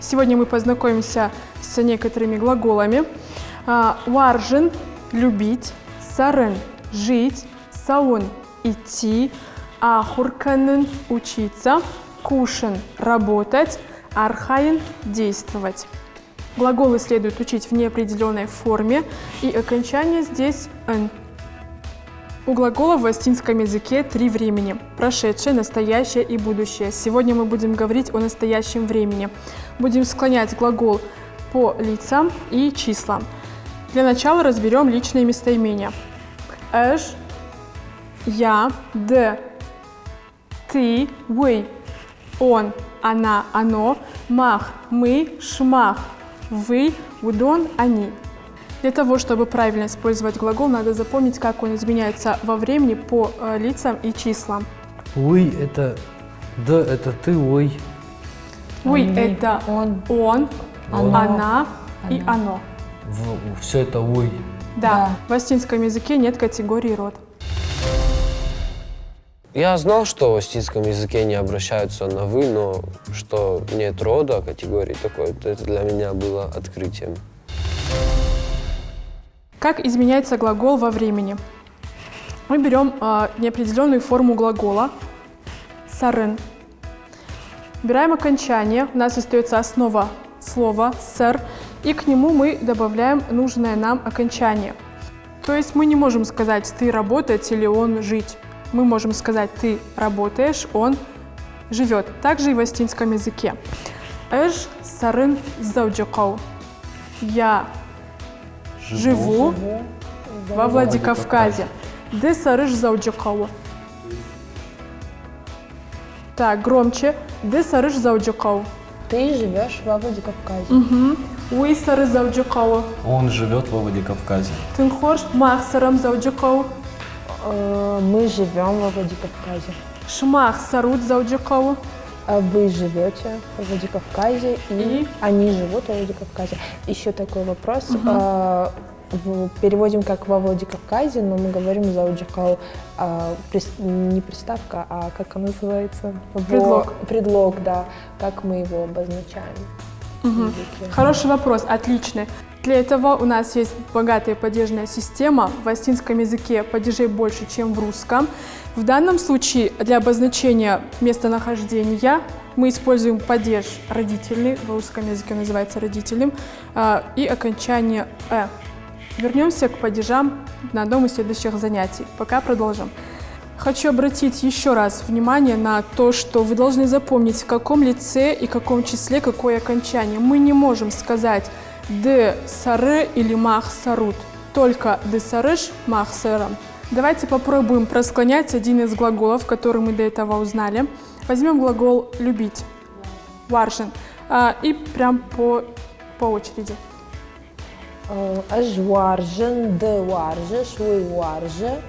Сегодня мы познакомимся с некоторыми глаголами. Варжен – любить, сарен – жить, саун – идти, ахурканен – учиться, кушен – работать, архаин – действовать. Глаголы следует учить в неопределенной форме, и окончание здесь «н». У глагола в астинском языке 3 времени – прошедшее, настоящее и будущее. Сегодня мы будем говорить о настоящем времени. Будем склонять глагол по лицам и числам. Для начала разберем личные местоимения. Эш, я, д, ты, вы, он, она, оно, мах, мы, шмах, вы, удон, они. Для того, чтобы правильно использовать глагол, надо запомнить, как он изменяется во времени по лицам и числам. Вы – это «д» – это «ты», «вы». Вы – это он, она и оно. Все это «вы». Да, в астинском языке нет категории род. Я знал, что в астинском языке не обращаются на «вы», но что нет рода, категории такой, это для меня было открытием. Как изменяется глагол во времени? Мы берем неопределенную форму глагола «сарен». Убираем окончание, у нас остается основа слова «сэр», и к нему мы добавляем нужное нам окончание. То есть мы не можем сказать «ты работать» или «он жить». Мы можем сказать «ты работаешь», «он живет». Также и в астинском языке. «Эш сарын зауджикау». Я живу во Владикавказе. «Ды сарыш зауджикау». Так, громче. «Ды сарыш зауджикау». Ты живешь во Владикавказе. «Уй сары зауджикау». Он живет во Владикавказе. «Тынхош мах сарам зауджикау». Мы живем во Владикавказе. «Шмах сарут зауджикау». Вы живете во Владикавказе, и они живут во Владикавказе. Еще такой вопрос. Переводим как во Владикавказе, но мы говорим зауджикау, не приставка, а как он называется? Предлог. Предлог, да. Как мы его обозначаем? Хороший вопрос, отличный. Для этого у нас есть богатая падежная система. В астинском языке падежей больше, чем в русском. В данном случае для обозначения местонахождения мы используем падеж родительный, в русском языке он называется родительным, и окончание «э». Вернемся к падежам на одном из следующих занятий. Пока продолжим. Хочу обратить еще раз внимание на то, что вы должны запомнить, в каком лице и каком числе какое окончание. Мы не можем сказать «д сары» или «мах сарут», только «д сарыш», «мах сэрам». Давайте попробуем просклонять один из глаголов, который мы до этого узнали. Возьмем глагол «любить», «варжен», и прям по очереди. Аж варжен, д варжеш, вы варже.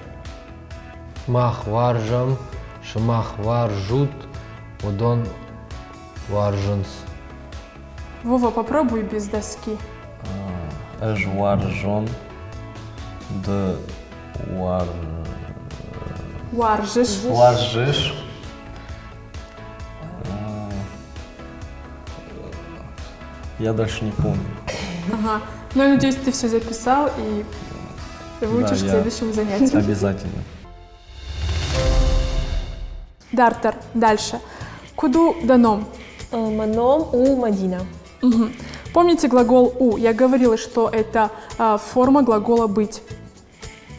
Мах варжам, шмах варжут, удон варженс. Вова, попробуй без доски. Эж варжон, д Варжиш. варжиш. Я дальше не помню. Ага. Ну, я надеюсь, ты все записал и выучишь к я следующему занятию. Обязательно. Дартер. Дальше. Куду даном. Маном у Мадина. Помните глагол «у»? Я говорила, что это форма глагола «быть».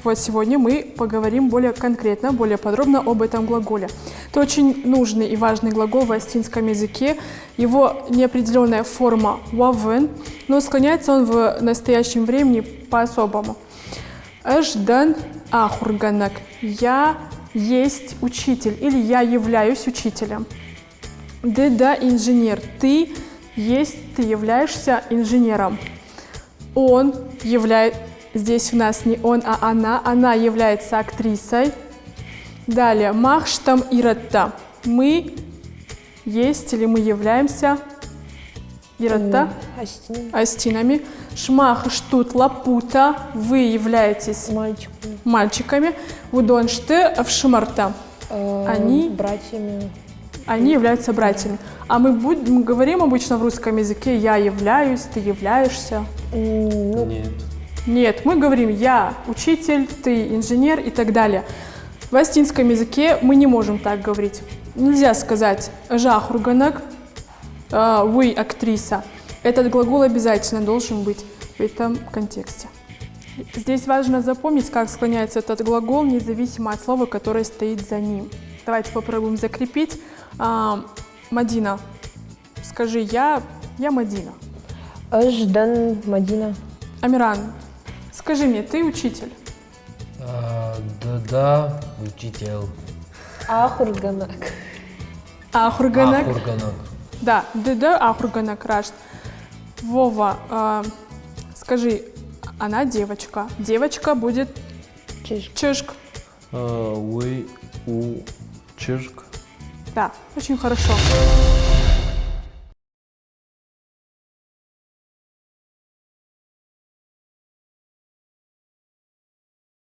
Вот сегодня мы поговорим более конкретно, более подробно об этом глаголе. Это очень нужный и важный глагол в астинском языке. Его неопределенная форма «вавен», но склоняется он в настоящем времени по-особому. «Эждан ахурганак» – «я есть учитель» или «я являюсь учителем». «Деда инженер» – «ты есть, ты являешься инженером». «Он является». Здесь у нас не он, а она является актрисой. Далее, махштам иратта. Мы есть или мы являемся иратта астинами. Шмах штут лапута. Вы являетесь мальчиками. Вудоншты в шмарта. Они братьями. они являются братьями. А мы говорим обычно в русском языке «я являюсь», «ты являешься». Ну, Нет. Нет, мы говорим «я учитель», «ты инженер» и так далее. В астинском языке мы не можем так говорить. Нельзя сказать «жахурганак», «вы актриса». Этот глагол обязательно должен быть в этом контексте. Здесь важно запомнить, как склоняется этот глагол, независимо от слова, которое стоит за ним. Давайте попробуем закрепить. Мадина, скажи «я Мадина». Ждан Мадина. Амиран, скажи мне, ты учитель? Да, учитель. Ахурганак. Ахурганак. Ахурганак. Да, ахурганак рашт. Вова, скажи, она девочка. Девочка будет Чижик. чешк. Вы у чижик. Да, очень хорошо.